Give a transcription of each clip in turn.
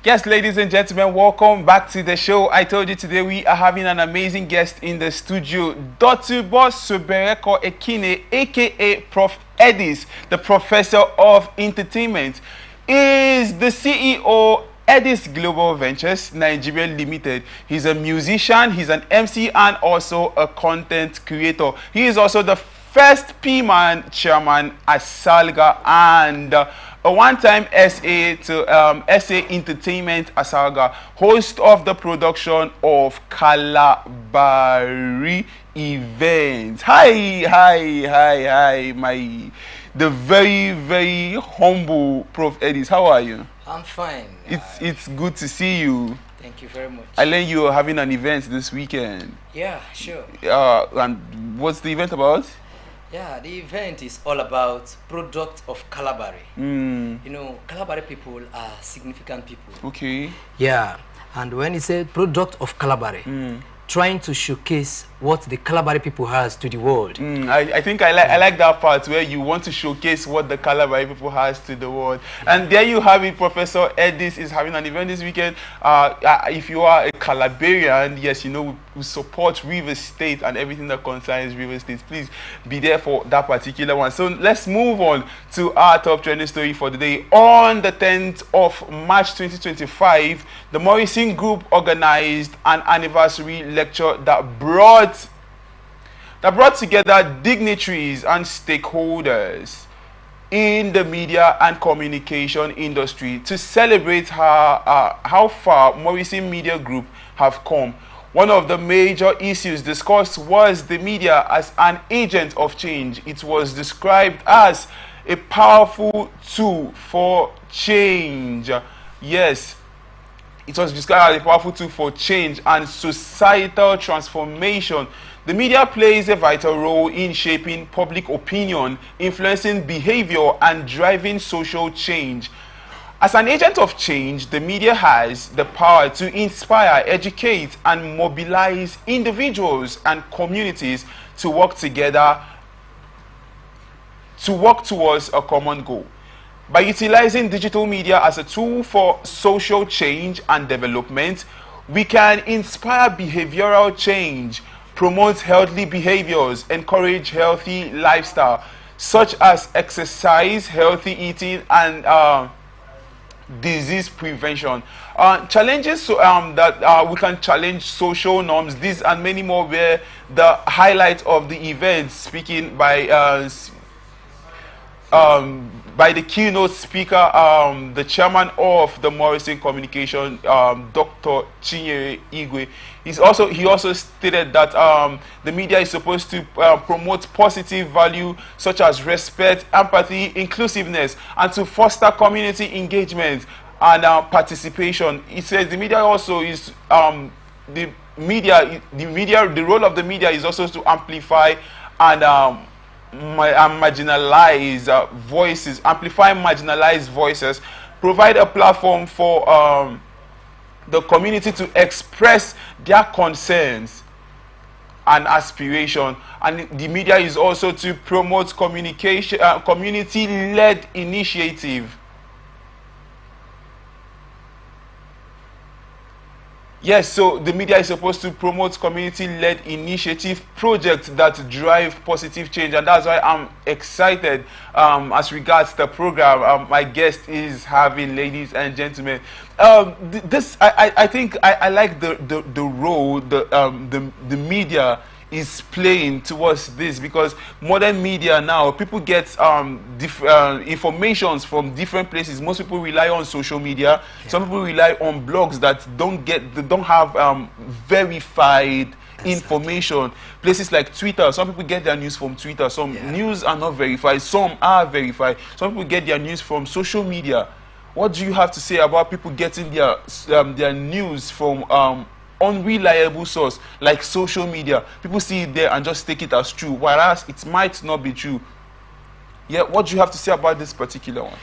Yes, ladies and gentlemen, welcome back to the show. I told you today we are having an amazing guest in the studio, Dr. Boss Sobereko Ekine, aka Prof. Edis, the Professor of Entertainment, is the CEO Edis Global Ventures Nigeria Limited. He's a musician, he's an MC, and also a content creator. He is also the first P-Man chairman at Salga and a one-time SA to SA Entertainment Asalga, host of the production of Kalabari events. Hi, the very humble Prof. Edis. How are you? I'm fine. It's good to see you. Thank you very much. I learned you are having an event this weekend. Yeah, sure. And what's the event about? Yeah, the event is all about product of Kalabari. You know, Kalabari people are significant people. Okay. Yeah, and when it's a product of Kalabari, trying to showcase what the Kalabari people has to the world. I think I like that part where you want to showcase what the Kalabari people has to the world. And there you have it. Professor Edis is having an event this weekend. If you are a Calabarian, yes, you know we support River State and everything that concerns River State. Please be there for that particular one. So let's move on to our top trending story for the day. On the 10th of March 2025, the Morrison Group organized an anniversary lecture that brought together dignitaries and stakeholders in the media and communication industry to celebrate how far Morrison Media Group have come. One of the major issues discussed was the media as an agent of change. It was described as a powerful tool for change. Yes, it was described as a powerful tool for change and societal transformation. The media plays a vital role in shaping public opinion, influencing behavior, and driving social change. As an agent of change, the media has the power to inspire, educate, and mobilize individuals and communities to work together, to work towards a common goal. By utilizing digital media as a tool for social change and development, we can inspire behavioral change, promote healthy behaviors, encourage healthy lifestyle, such as exercise, healthy eating, and disease prevention. Challenges that we can challenge social norms. These and many more were the highlight of the event, speaking by the keynote speaker, the chairman of the Morrison Communication, Dr. Chinyere Igwe. He also stated that the media is supposed to promote positive value such as respect, empathy, inclusiveness, and to foster community engagement and participation. He says the media also is the role of the media is also to amplify and marginalized voices, amplify marginalized voices, provide a platform for the community to express their concerns and aspiration. And the media is also to promote communication, community-led initiative. Yes, so the media is supposed to promote community-led initiative projects that drive positive change, and that's why I'm excited as regards the program my guest is having, ladies and gentlemen. I think I like the role the media is playing towards this, because modern media now, people get informations from different places. Most people rely on social media. Some people rely on blogs that don't have verified information. Places like Twitter, some people get their news from Twitter. Some news are not verified, some are verified. Some people get their news from social media. What do you have to say about people getting their news from unreliable source like social media? People see it there and just take it as true, whereas it might not be true. Yeah, what do you have to say about this particular one?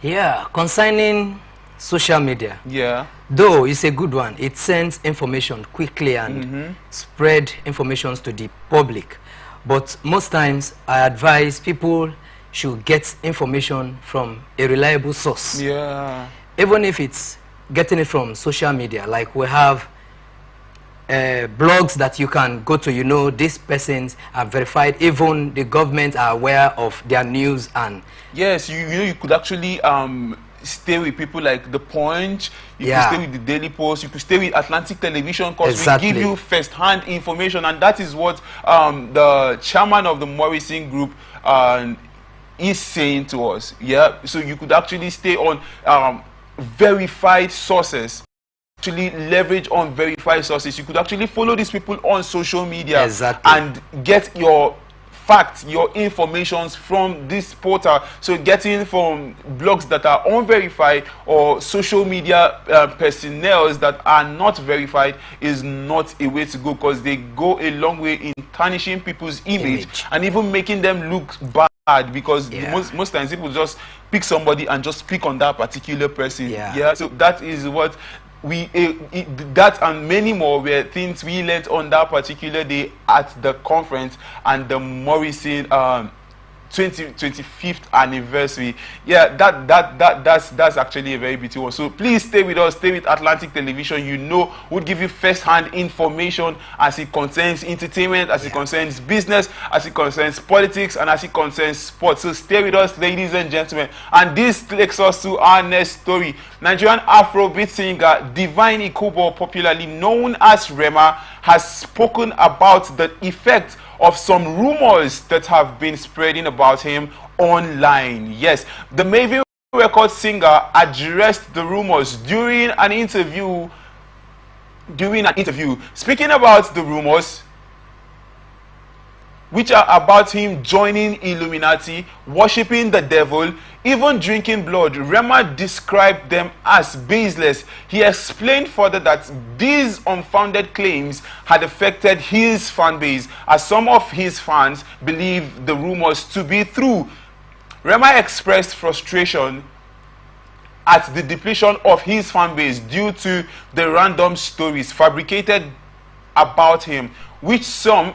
Yeah, concerning social media. Yeah. Though it's a good one, it sends information quickly and spread information to the public. But most times I advise people should get information from a reliable source. Yeah. Even if it's getting it from social media. Like we have blogs that you can go to, you know, these persons are verified, even the government are aware of their news. And yes, you know, you could actually stay with people like The Punch, you could stay with the Daily Post, you could stay with Atlantic Television, because we give you first-hand information, and that is what the chairman of the Morrison Group is saying to us. Yeah, so you could actually stay on verified sources, actually leverage on verified sources. You could actually follow these people on social media and get your facts, your informations from this portal. So getting from blogs that are unverified or social media personnel that are not verified is not a way to go, because they go a long way in tarnishing people's image and even making them look bad, because most times people just pick somebody and just pick on that particular person. So that is what we that and many more were things we learned on that particular day at the conference and the Morrison 25th anniversary. That's actually a very beautiful one. So please stay with us, stay with Atlantic Television. You know, we'll give you first-hand information as it concerns entertainment, as it concerns business, as it concerns politics, and as it concerns sports. So stay with us, ladies and gentlemen. And this takes us to our next story. Nigerian Afrobeat singer Divine Ikubo, popularly known as Rema, has spoken about the effect of some rumors that have been spreading about him online. Yes, the Maven record singer addressed the rumors during an interview. Speaking about the rumors, which are about him joining Illuminati, worshipping the devil, even drinking blood, Rema described them as baseless. He explained further that these unfounded claims had affected his fan base, as some of his fans believe the rumors to be true. Rema expressed frustration at the depletion of his fan base due to the random stories fabricated about him, which some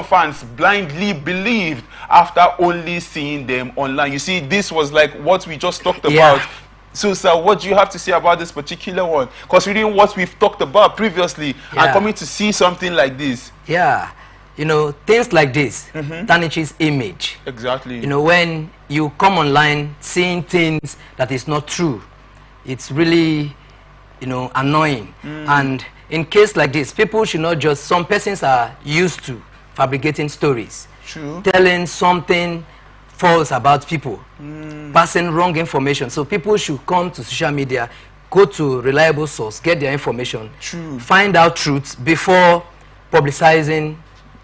fans blindly believed after only seeing them online. You see, this was like what we just talked about. So, sir, what do you have to say about this particular one? Considering what we've talked about previously, and coming to see something like this. You know, things like this tarnishes image. Exactly. You know, when you come online seeing things that is not true, it's really, you know, annoying. And in case like this, people should not just, some persons are used to fabricating stories, telling something false about people, passing wrong information. So people should come to social media, go to reliable source, get their information, find out truth before publicizing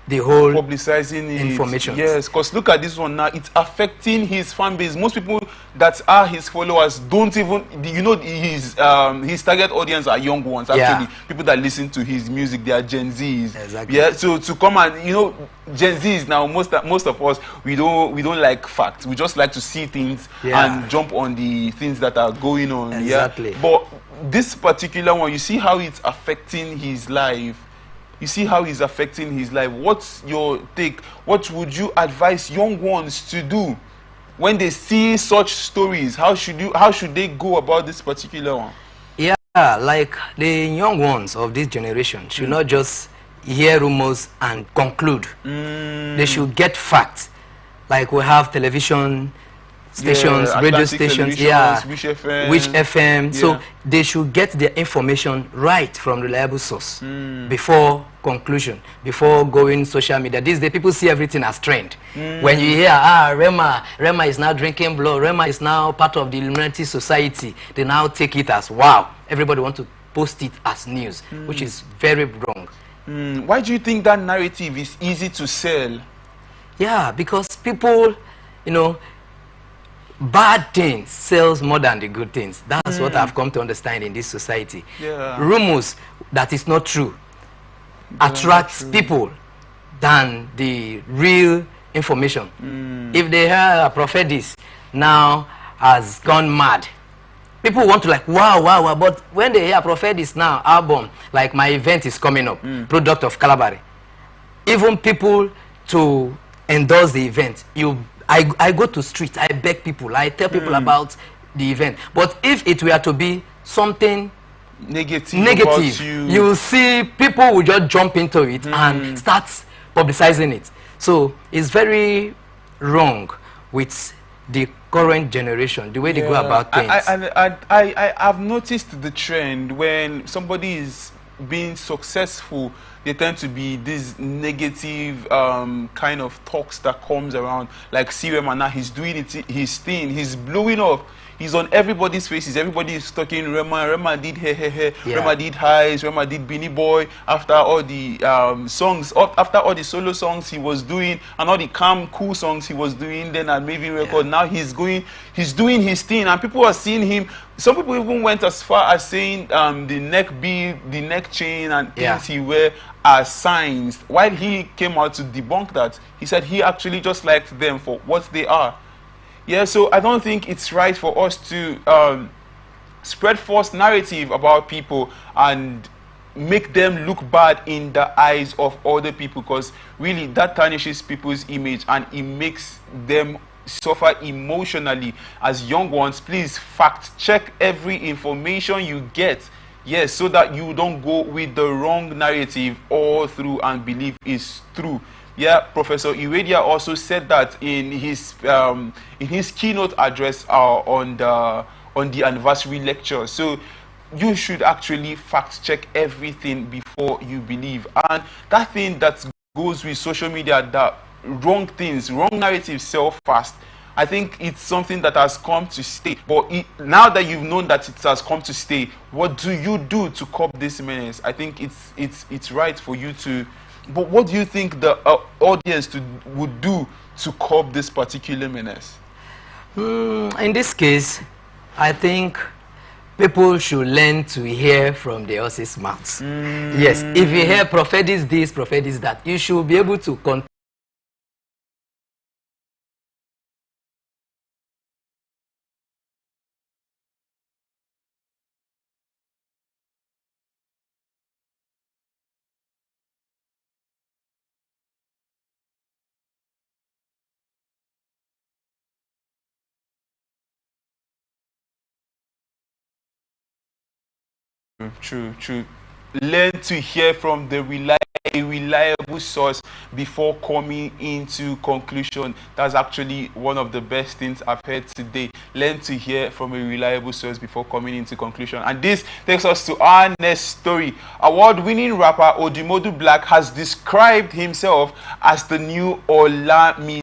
the whole information. Yes, because look at this one now, it's affecting his fan base. Most people that are his followers don't even, you know, his target audience are young ones, actually. People that listen to his music, they are Gen Zs. So to come and, you know, Gen Zs now, most of us, we don't like facts. We just like to see things and jump on the things that are going on. But this particular one, you see how it's affecting his life. You see how he's affecting his life. What's your take? What would you advise young ones to do when they see such stories? How should they go about this particular one? Like the young ones of this generation should not just hear rumors and conclude. They should get facts. Like we have television stations, radio stations, which FM. So they should get their information right from reliable source before conclusion, before going social media. These days people see everything as trend. When you hear, Rema is now drinking blood, Rema is now part of the Illuminati society, they now take it as wow. Everybody wants to post it as news, which is very wrong. Why do you think that narrative is easy to sell? Because people, you know, bad things sells more than the good things. That's what I've come to understand in this society. Rumors that is not true attracts people than the real information. If they hear a prophet this now has gone mad, people want to like wow. But when they hear a prophet this now album, like my event is coming up, product of Calabari, even people to endorse the event, I go to streets, I beg people, I tell people about the event. But if it were to be something about negative, you. you will see people will just jump into it and start publicizing it. So it's very wrong with the current generation, the way they go about things. I've noticed the trend when somebody is being successful, they tend to be this negative kind of talks that comes around. Like see Rema now, he's doing it, his thing, he's blowing up. He's on everybody's faces. Everybody is talking Rema. Rema did hey. Yeah. Rema did highs. Rema did Beanie Boy. After all the songs, after all the solo songs he was doing, and all the calm, cool songs he was doing, then at Maybe Record. Yeah. Now he's doing his thing, and people are seeing him. Some people even went as far as saying the neck bead, the neck chain, and things he wear are signs. While he came out to debunk that, he said he actually just liked them for what they are. Yeah, so I don't think it's right for us to spread false narrative about people and make them look bad in the eyes of other people, because really that tarnishes people's image and it makes them suffer emotionally. As young ones, please fact check every information you get, yes, so that you don't go with the wrong narrative all through and believe is true. Yeah, Professor Iwedia also said that in his keynote address on the anniversary lecture. So you should actually fact check everything before you believe. And that thing that goes with social media, that wrong things, wrong narratives sell fast. I think it's something that has come to stay. But now that you've known that it has come to stay, what do you do to curb this menace? I think it's right for you to. But what do you think the audience would do to curb this particular menace? In this case, I think people should learn to hear from the horse's mouth. Yes, if you hear prophet is this, prophet is that, you should be able to True. Learn to hear from the reliable source before coming into conclusion. That's actually one of the best things I've heard today. Learn to hear from a reliable source before coming into conclusion. And this takes us to our next story. Award-winning rapper Odimodu Black has described himself as the new Olami.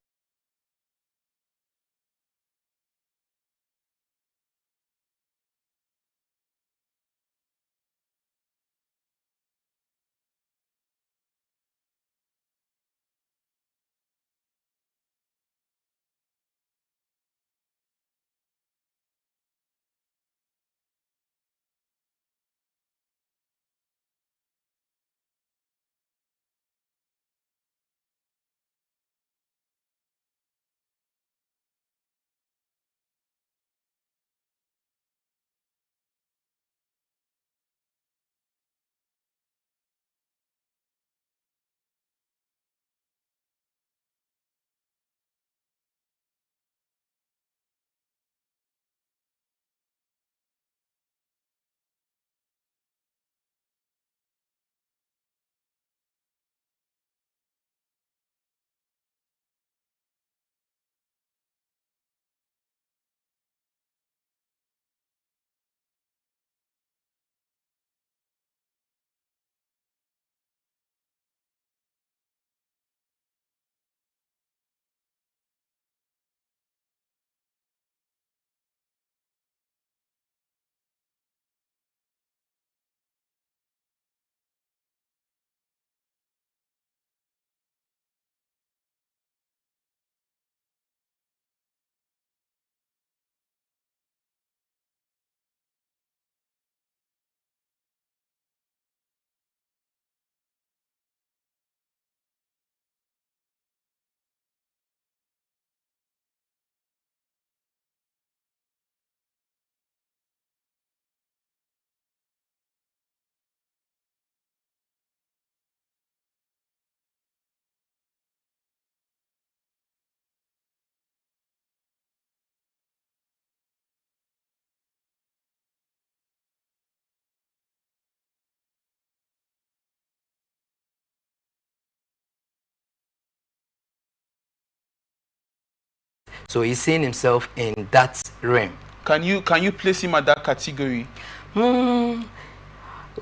So he's seeing himself in that realm. Can you place him at that category?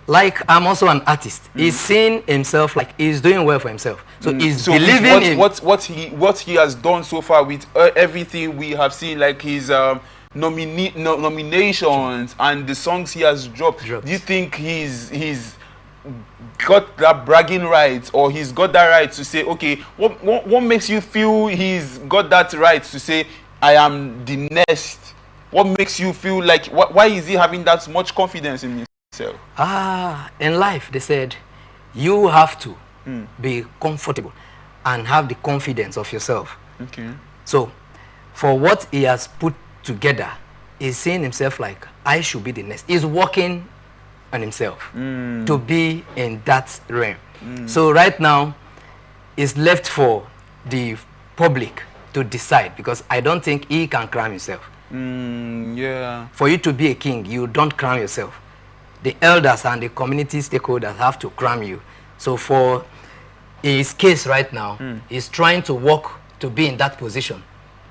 Like I'm also an artist. He's seeing himself like he's doing well for himself. So he's believing in what he has done so far with everything we have seen, like his nominations and the songs he has dropped. Do you think he's got that bragging right, or he's got that right to say, okay, what makes you feel he's got that right to say I am the next? What makes you feel like, why is he having that much confidence in himself? In life they said you have to be comfortable and have the confidence of yourself. Okay. So for what he has put together, he's seeing himself like I should be the next. He's working on himself to be in that realm. So right now it's left for the public to decide, because I don't think he can crown himself. Yeah. For you to be a king, you don't crown yourself. The elders and the community stakeholders have to crown you. So for his case right now, he's trying to work to be in that position.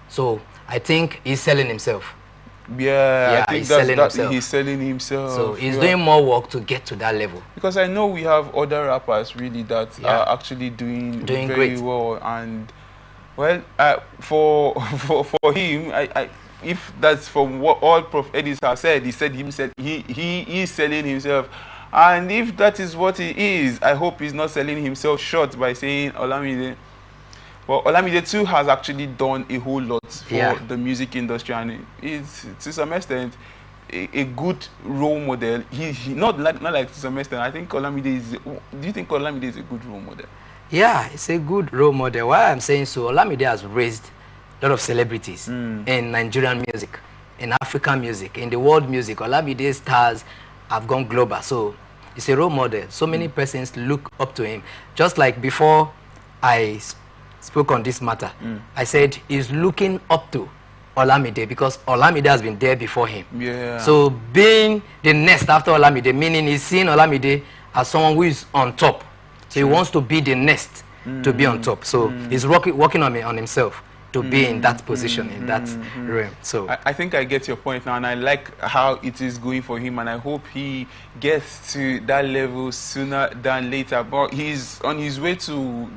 So I think he's selling himself. Yeah, I think he's selling himself. He's selling himself. So he's doing more work to get to that level. Because I know we have other rappers really that are actually doing very great. well. And well, for him, if that's from what all Prof Edis has said, he said himself, he is selling himself. And if that is what he is, I hope he's not selling himself short by saying Olamide. Well, Olamide too has actually done a whole lot for the music industry, and it's to some extent a good role model. He not like to some extent. I think Olamide is. Do you think Olamide is a good role model? Yeah, it's a good role model. Why I'm saying so, Olamide has raised a lot of celebrities in Nigerian music, in African music, in the world music. Olamide stars have gone global. So it's a role model. So many persons look up to him. Just like before I spoke on this matter, I said he's looking up to Olamide because Olamide has been there before him. Yeah. So being the next after Olamide, meaning he's seeing Olamide as someone who is on top. So he wants to be the next to be on top. So he's working on himself to be in that position, in that realm. So I think I get your point now, and I like how it is going for him, and I hope he gets to that level sooner than later. But he's on his way to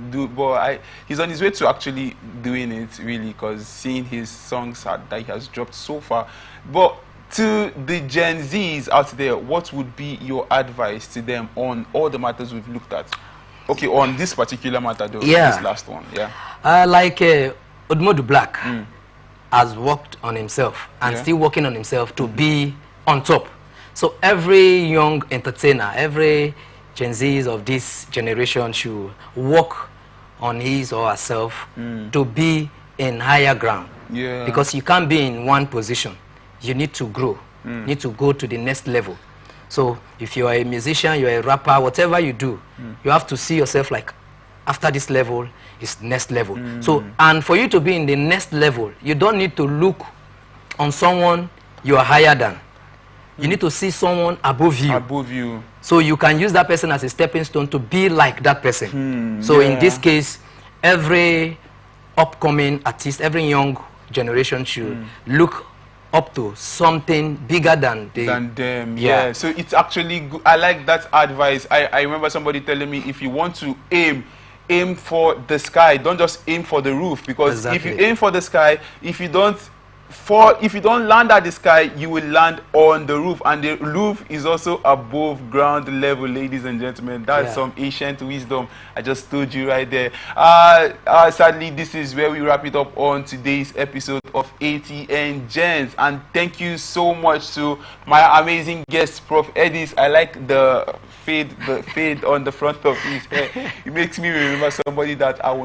he's on his way to actually doing it, really, because seeing his songs that he has dropped so far. But to the Gen Zs out there, what would be your advice to them on all the matters we've looked at? Okay, on this particular matter though, this last one, Odumodu Black has worked on himself and still working on himself to be on top. So every young entertainer, every Gen Zs of this generation should work on his or herself to be in higher ground. Yeah. Because you can't be in one position. You need to grow. You need to go to the next level. So if you are a musician, you are a rapper, whatever you do, you have to see yourself like, after this level is next level. So, and for you to be in the next level, you don't need to look on someone you are higher than. You need to see someone above you. Above you. So you can use that person as a stepping stone to be like that person. So in this case, every upcoming artist, every young generation should look up to something bigger than them. Yeah. So it's actually good. I like that advice. I remember somebody telling me, if you want to aim for the sky, don't just aim for the roof, because if you aim for the sky, if you don't land at the sky, you will land on the roof, and the roof is also above ground level, ladies and gentlemen. That's some ancient wisdom I just told you right there. Sadly, this is where we wrap it up on today's episode of ATN Genz, and thank you so much to my amazing guest, Prof Edis. I like the fade on the front of his hair. It makes me remember somebody that I will